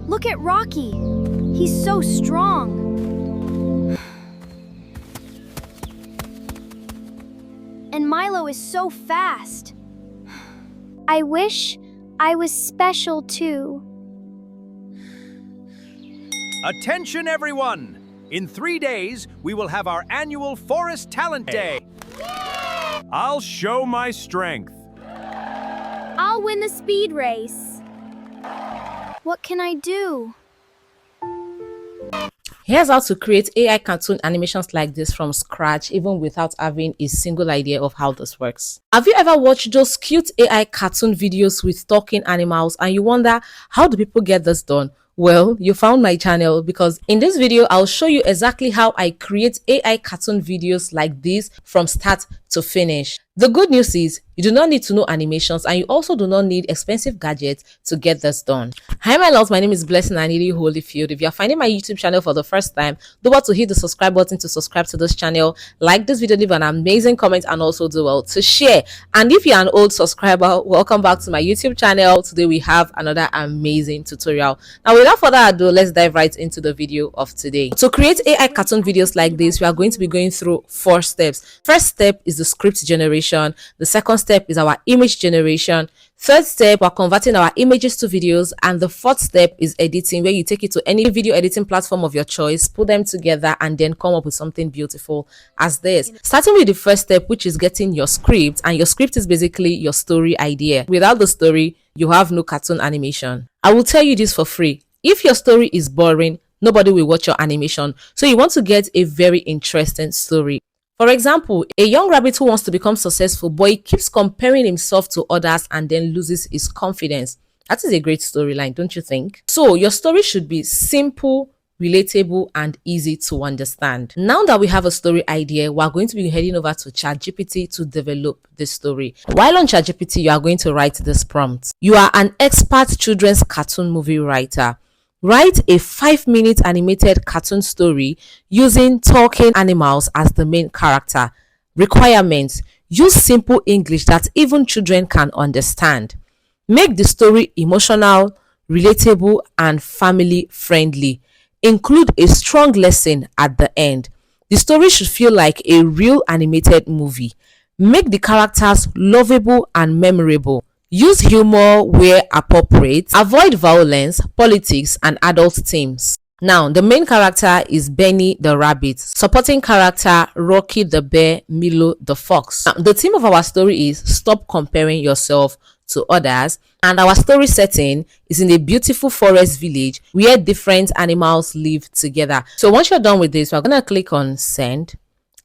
Look at Rocky. He's so strong. And Milo is so fast. I wish I was special too. Attention everyone! In 3 days, we will have our annual Forest Talent Day. I'll show my strength. I'll win the speed race. What can I do? Here's how to create AI cartoon animations like this from scratch, even without having a single idea of how this works. Have you ever watched those cute AI cartoon videos with talking animals and you wonder, how do people get this done? Well, you found my channel, because in this video, I'll show you exactly how I create AI cartoon videos like this from start to finish. The good news is you do not need to know animations, and you also do not need expensive gadgets to get this done. Hi my loves, my name is Blessing Anili Holyfield. If you are finding my YouTube channel for the first time, do well to hit the subscribe button to subscribe to this channel, like this video, leave an amazing comment, and also do well to share. And if you're an old subscriber, welcome back to my YouTube channel. Today we have another amazing tutorial. Now without further ado, let's dive right into the video of today. To create AI cartoon videos like this, we are going to be going through 4 steps. First step is the script generation. The second step is our image generation. Third step, we're converting our images to videos. And the fourth step is editing, where you take it to any video editing platform of your choice, put them together, and then come up with something beautiful as this. Starting with the first step, which is getting your script. And your script is basically your story idea. Without the story, you have no cartoon animation. I will tell you this for free. If your story is boring, nobody will watch your animation. So you want to get a very interesting story. For example, a young rabbit who wants to become successful, but he keeps comparing himself to others and then loses his confidence. That is a great storyline, don't you think? So your story should be simple, relatable, and easy to understand. Now that we have a story idea, we're going to be heading over to ChatGPT to develop the story. While on ChatGPT, you are going to write this prompt. You are an expert children's cartoon movie writer. Write a 5-minute animated cartoon story using talking animals as the main character. Requirements: use simple English that even children can understand. Make the story emotional, relatable, and family friendly. Include a strong lesson at the end. The story should feel like a real animated movie. Make the characters lovable and memorable. Use humor where appropriate. Avoid violence, politics, and adult themes. Now, the main character is Benny the rabbit. Supporting character, Rocky the bear, Milo the fox. Now, the theme of our story is stop comparing yourself to others. And our story setting is in a beautiful forest village where different animals live together. So once you're done with this, we're going to click on send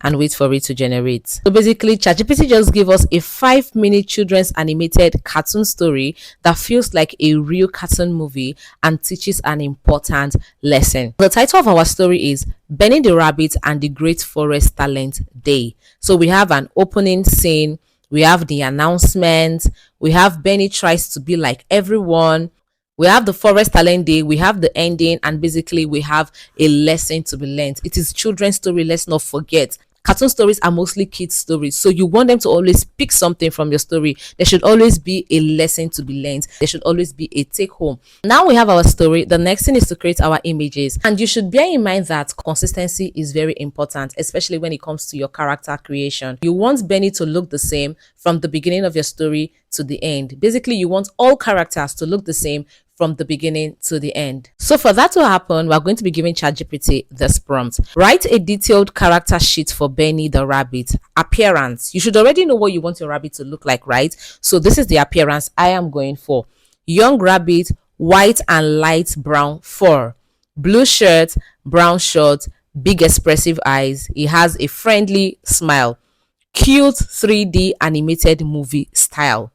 and wait for it to generate. So basically, ChatGPT just gave us a 5-minute children's animated cartoon story that feels like a real cartoon movie and teaches an important lesson. The title of our story is Benny the Rabbit and the Great Forest Talent Day. So we have an opening scene, we have the announcement, we have Benny tries to be like everyone, we have the Forest Talent Day, we have the ending, and basically we have a lesson to be learned. It is children's story, let's not forget. Cartoon stories are mostly kids stories, so you want them to always pick something from your story. There should always be a lesson to be learned. There should always be a take home. Now we have our story. The next thing is to create our images, and you should bear in mind that consistency is very important, especially when it comes to your character creation. You want Benny to look the same from the beginning of your story to the end. Basically, you want all characters to look the same from the beginning to the end. So for that to happen, we're going to be giving ChatGPT this prompt. Write a detailed character sheet for Benny the rabbit. Appearance. You should already know what you want your rabbit to look like, right? So this is the appearance I am going for. Young rabbit, white and light brown fur, blue shirt, brown shorts, big expressive eyes. He has a friendly smile. Cute 3D animated movie style.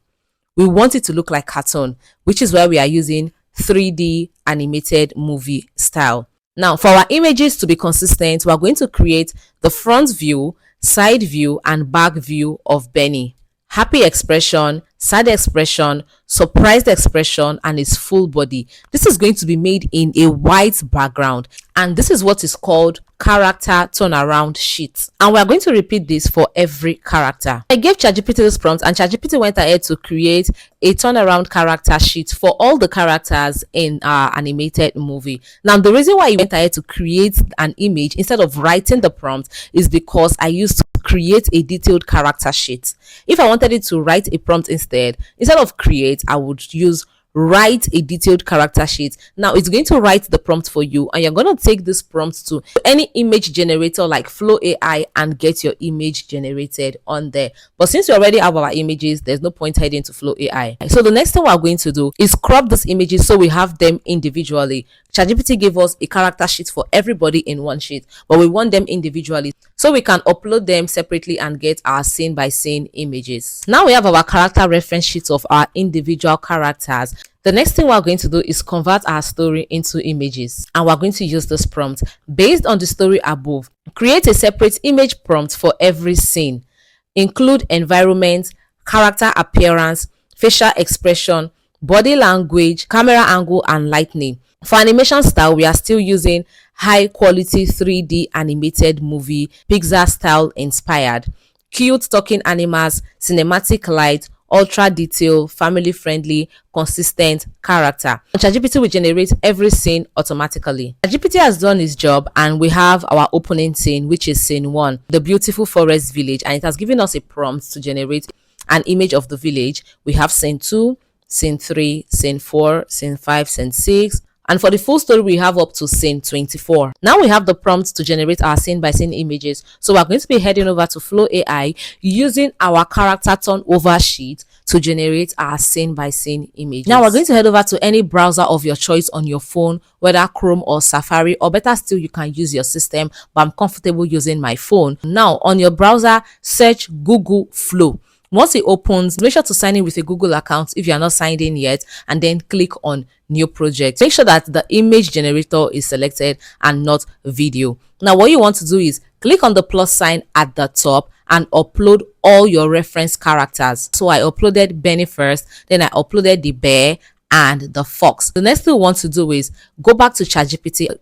We want it to look like cartoon, which is why we are using 3D animated movie style. Now, for our images to be consistent, we are going to create the front view, side view, and back view of Benny. Happy expression, sad expression, surprised expression, and his full body. This is going to be made in a white background, and this is what is called character turnaround sheet. And we are going to repeat this for every character. I gave ChatGPT this prompt, and ChatGPT went ahead to create a turnaround character sheet for all the characters in our animated movie. Now, the reason why I went ahead to create an image instead of writing the prompt is because I used to create a detailed character sheet. If I wanted it to write a prompt instead of create, I would use write a detailed character sheet. Now it's going to write the prompt for you, and you're going to take this prompt to any image generator like Flow AI and get your image generated on there. But since we already have our images, there's no point heading to Flow AI. So the next thing we're going to do is crop these images so we have them individually. ChatGPT gave us a character sheet for everybody in one sheet, but we want them individually so we can upload them separately and get our scene by scene images. Now we have our character reference sheets of our individual characters. The next thing we're going to do is convert our story into images, and we're going to use this prompt based on the story above. Create a separate image prompt for every scene. Include environment, character appearance, facial expression, body language, camera angle, and lighting. For animation style, we are still using high quality 3D animated movie, Pixar style inspired. Cute talking animals, cinematic light, ultra detail, family friendly, consistent character. ChatGPT will generate every scene automatically. ChatGPT has done its job, and we have our opening scene, which is scene 1, the beautiful forest village, and it has given us a prompt to generate an image of the village. We have scene 2, scene 3, scene 4, scene 5, scene 6. And for the full story, we have up to scene 24. Now we have the prompts to generate our scene by scene images. So we're going to be heading over to Flow AI using our character turnover sheet to generate our scene by scene images. Now we're going to head over to any browser of your choice on your phone, whether Chrome or Safari, or better still, you can use your system, but I'm comfortable using my phone. Now on your browser, search Google Flow. Once it opens, make sure to sign in with a Google account if you are not signed in yet, and then click on new project. Make sure that the image generator is selected and not video. Now what you want to do is click on the plus sign at the top and upload all your reference characters. So I uploaded Benny first, then I uploaded the bear and the fox. The next thing we want to do is go back to ChatGPT,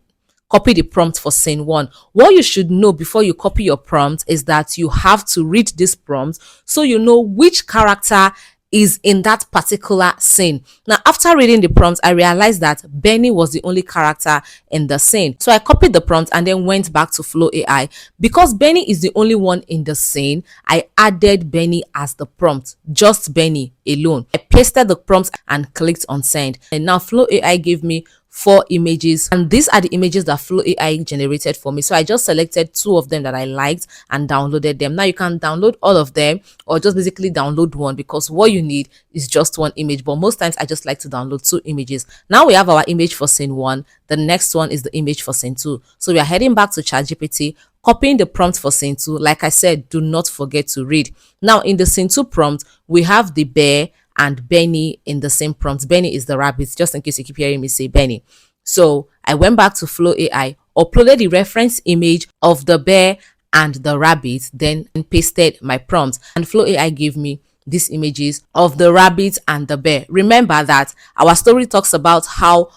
copy the prompt for scene 1. What you should know before you copy your prompt is that you have to read this prompt so you know which character is in that particular scene. Now, after reading the prompt, I realized that Benny was the only character in the scene. So I copied the prompt and then went back to Flow AI. Because Benny is the only one in the scene, I added Benny as the prompt, just Benny alone. I pasted the prompt and clicked on send. And now Flow AI gave me 4 images, and these are the images that Flow AI generated for me. So I just selected 2 of them that I liked and downloaded them. Now you can download all of them or just basically download one, because what you need is just one image, but most times I just like to download 2 images. Now we have our image for scene 1. The next one is the image for scene 2. So we are heading back to ChatGPT, copying the prompt for scene 2. Like I said, do not forget to read. Now in the scene 2 prompt, we have the bear and Benny in the same prompt. Benny is the rabbit, just in case you keep hearing me say Benny. So I went back to Flow AI, uploaded the reference image of the bear and the rabbit, then pasted my prompt, and Flow AI gave me these images of the rabbit and the bear. Remember that our story talks about how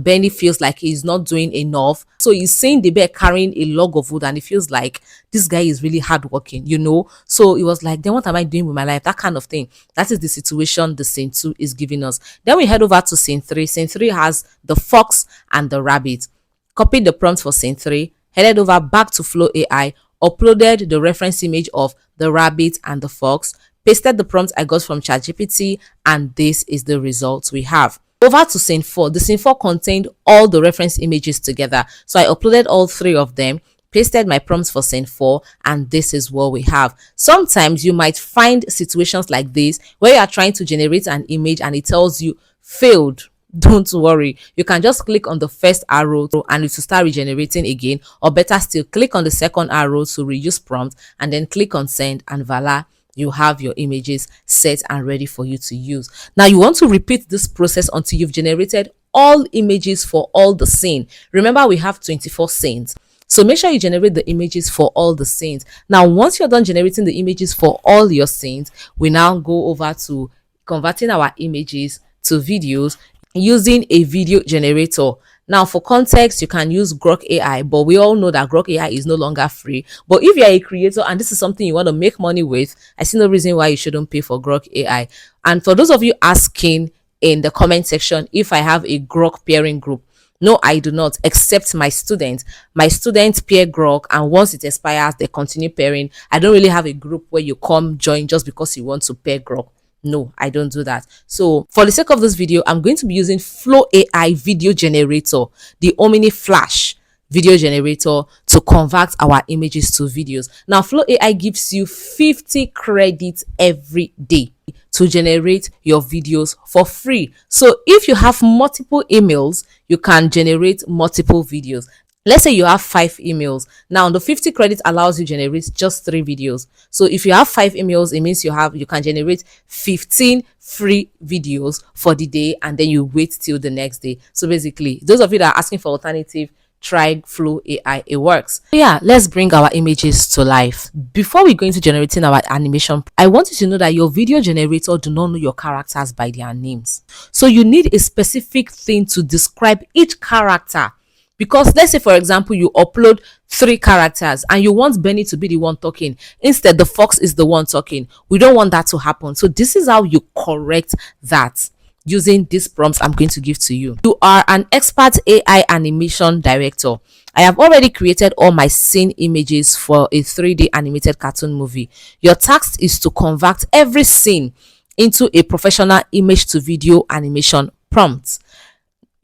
Benny feels like he's not doing enough. So he's seeing the bear carrying a log of wood and he feels like this guy is really hardworking, you know. So it was like, then what am I doing with my life? That kind of thing. That is the situation the scene 2 is giving us. Then we head over to scene 3. Scene 3 has the fox and the rabbit. Copied the prompt for scene 3, headed over back to Flow AI, uploaded the reference image of the rabbit and the fox, pasted the prompt I got from ChatGPT, and this is the result we have. Over to scene 4. The scene 4 contained all the reference images together. So I uploaded all 3 of them, pasted my prompts for scene 4, and this is what we have. Sometimes you might find situations like this where you are trying to generate an image and it tells you failed. Don't worry, you can just click on the first arrow and it will start regenerating again, or better still, click on the second arrow to reuse prompt and then click on send, and voila, you have your images set and ready for you to use. Now you want to repeat this process until you've generated all images for all the scene. Remember, we have 24 scenes. So make sure you generate the images for all the scenes. Now, once you're done generating the images for all your scenes, we now go over to converting our images to videos using a video generator. Now, for context, you can use Grok AI, but we all know that Grok AI is no longer free. But if you're a creator and this is something you want to make money with, I see no reason why you shouldn't pay for Grok AI. And for those of you asking in the comment section if I have a Grok pairing group, no, I do not, except my students. My students pair Grok, and once it expires, they continue pairing. I don't really have a group where you come join just because you want to pair Grok. No, I don't do that. So for the sake of this video, I'm going to be using Flow AI video generator, the Omni Flash video generator, to convert our images to videos. Now, Flow AI gives you 50 credits every day to generate your videos for free. So if you have multiple emails, you can generate multiple videos. Let's say you have 5 emails. Now, the 50 credits allows you to generate just 3 videos. So if you have 5 emails, it means you can generate 15 free videos for the day, and then you wait till the next day. So basically, those of you that are asking for alternative, try Flow AI. It works. Yeah, let's bring our images to life. Before we go into generating our animation, I want you to know that your video generator do not know your characters by their names. So you need a specific thing to describe each character. Because let's say, for example, you upload 3 characters and you want Benny to be the one talking. Instead, the fox is the one talking. We don't want that to happen. So this is how you correct that using these prompts I'm going to give to you. You are an expert AI animation director. I have already created all my scene images for a 3D animated cartoon movie. Your task is to convert every scene into a professional image to video animation prompt.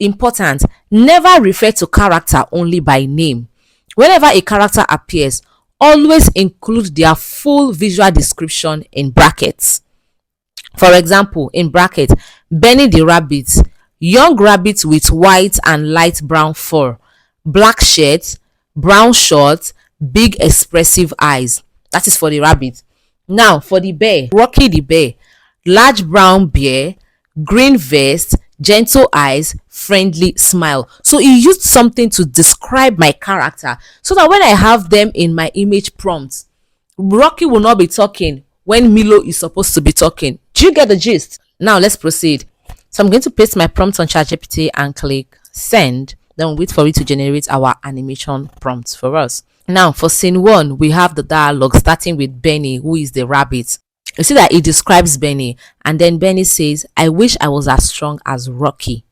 Important, never refer to character only by name. Whenever a character appears, always include their full visual description in brackets. For example, in bracket, Benny the rabbit, young rabbit with white and light brown fur, black shirt, brown shorts, big expressive eyes. That is for the rabbit. Now for the bear, Rocky the bear, large brown bear, green vest, gentle eyes, friendly smile. So he used something to describe my character so that when I have them in my image prompt, Rocky will not be talking when Milo is supposed to be talking. Do you get the gist? Now let's proceed. So I'm going to paste my prompt on ChatGPT and click send. Then wait for it to generate our animation prompt for us. Now for scene 1, we have the dialogue starting with Benny, who is the rabbit. You see that it describes Benny, and then Benny says, I wish I was as strong as Rocky.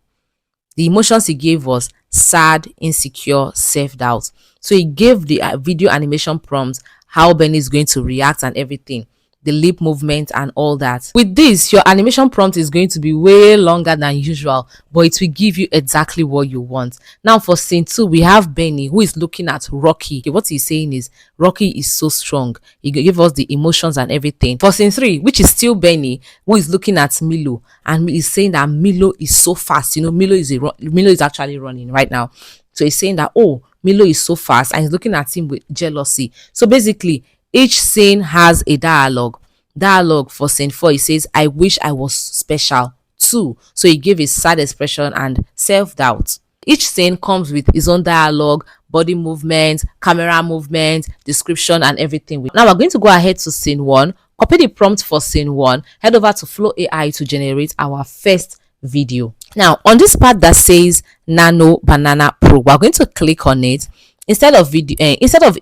The emotions he gave was sad, insecure, self-doubt. So he gave the video animation prompt how Benny is going to react and everything, the lip movement and all that. With this, your animation prompt is going to be way longer than usual, but it will give you exactly what you want. Now for scene 2, we have Benny, who is looking at Rocky. What he's saying is, Rocky is so strong. He give us the emotions and everything. For scene 3, which is still Benny, who is looking at Milo, and he's saying that Milo is so fast. You know, Milo is actually running right now. So he's saying that, oh, Milo is so fast, and he's looking at him with jealousy. So basically, each scene has a dialogue. Dialogue for scene 4, he says, I wish I was special too. So he gave his sad expression and self-doubt. Each scene comes with his own dialogue, body movement, camera movement, description, and everything. Now we're going to go ahead to scene 1, copy the prompt for scene 1, head over to Flow AI to generate our first video. Now on this part that says Nano Banana Pro, we're going to click on it. Instead of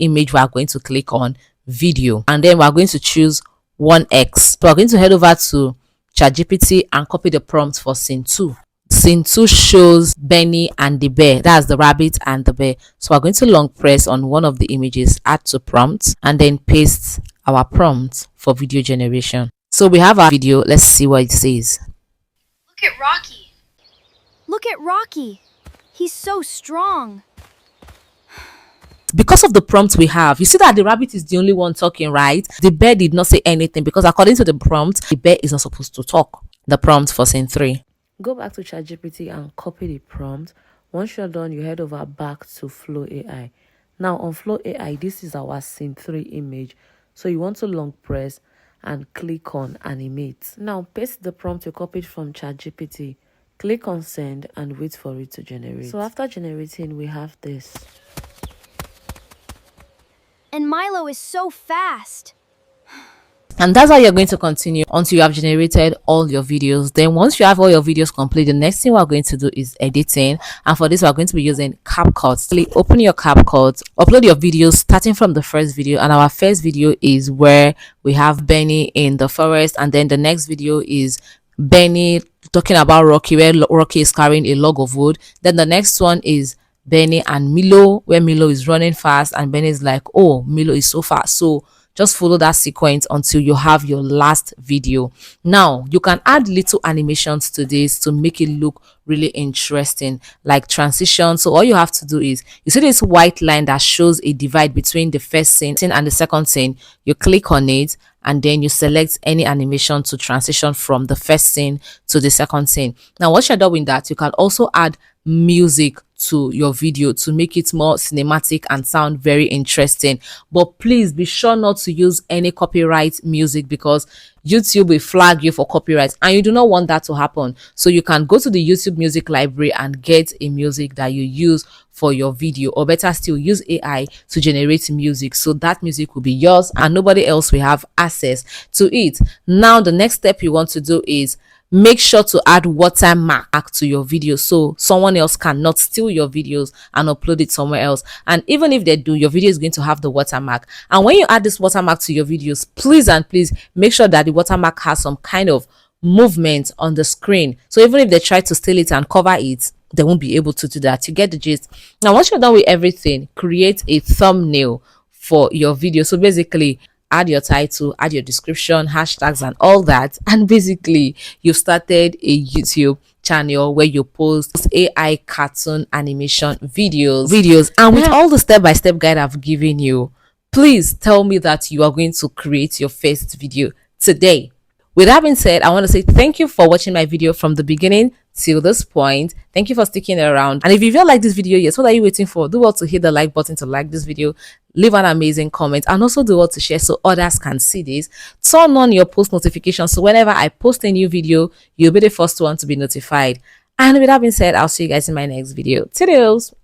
image, we are going to click on video, and then we're going to choose 1x. So we're going to head over to ChatGPT and copy the prompt for scene 2. Scene 2 shows Benny and the bear. That's the rabbit and the bear. So we're going to long press on one of the images, add to prompt, and then paste our prompt for video generation. So we have our video. Let's see what it says. Look at Rocky. Look at Rocky. He's so strong. Because of the prompt we have, you see that the rabbit is the only one talking, right? The bear did not say anything because according to the prompt, the bear is not supposed to talk. The prompt for scene 3. Go back to ChatGPT and copy the prompt. Once you're done, you head over back to Flow AI. Now on Flow AI, this is our scene 3 image. So you want to long press and click on animate. Now paste the prompt you copied from ChatGPT. Click on send and wait for it to generate. So after generating, we have this. And Milo is so fast. And that's how you're going to continue until you have generated all your videos. Then once you have all your videos complete, the next thing we're going to do is editing. And for this, we're going to be using CapCut. So open your CapCut, upload your videos starting from the first video. And our first video is where we have Benny in the forest. And then the next video is Benny talking about Rocky, where Rocky is carrying a log of wood. Then the next one is Benny and Milo, where Milo is running fast and Benny is like, oh, Milo is so fast. So just follow that sequence until you have your last video. Now you can add little animations to this to make it look really interesting, like transition. So all you have to do is, you see this white line that shows a divide between the first scene and the second scene. You click on it and then you select any animation to transition from the first scene to the second scene. Now once you're done with that, you can also add music to your video to make it more cinematic and sound very interesting. But please be sure not to use any copyright music, because YouTube will flag you for copyright and you do not want that to happen. So you can go to the YouTube music library and get a music that you use for your video, or better still, use AI to generate music, so that music will be yours and nobody else will have access to it. Now the next step you want to do is make sure to add watermark to your video, so someone else cannot steal your videos and upload it somewhere else. And even if they do, your video is going to have the watermark. And when you add this watermark to your videos, please and please make sure that the watermark has some kind of movement on the screen, so even if they try to steal it and cover it, they won't be able to do that. You get the gist. Now once you're done with everything, create a thumbnail for your video. So basically, add your title, add your description, hashtags and all that, and basically you've started a YouTube channel where you post AI cartoon animation videos. And with all the step-by-step guide I've given you, please tell me that you are going to create your first video today. With that being said, I want to say thank you for watching my video from the beginning till this point. Thank you for sticking around. And if you feel like this video, yes, what are you waiting for? Do well to hit the like button to like this video, leave an amazing comment, and also do well to share so others can see this. Turn on your post notifications so whenever I post a new video, you'll be the first one to be notified. And with that being said, I'll see you guys in my next video. Toodles!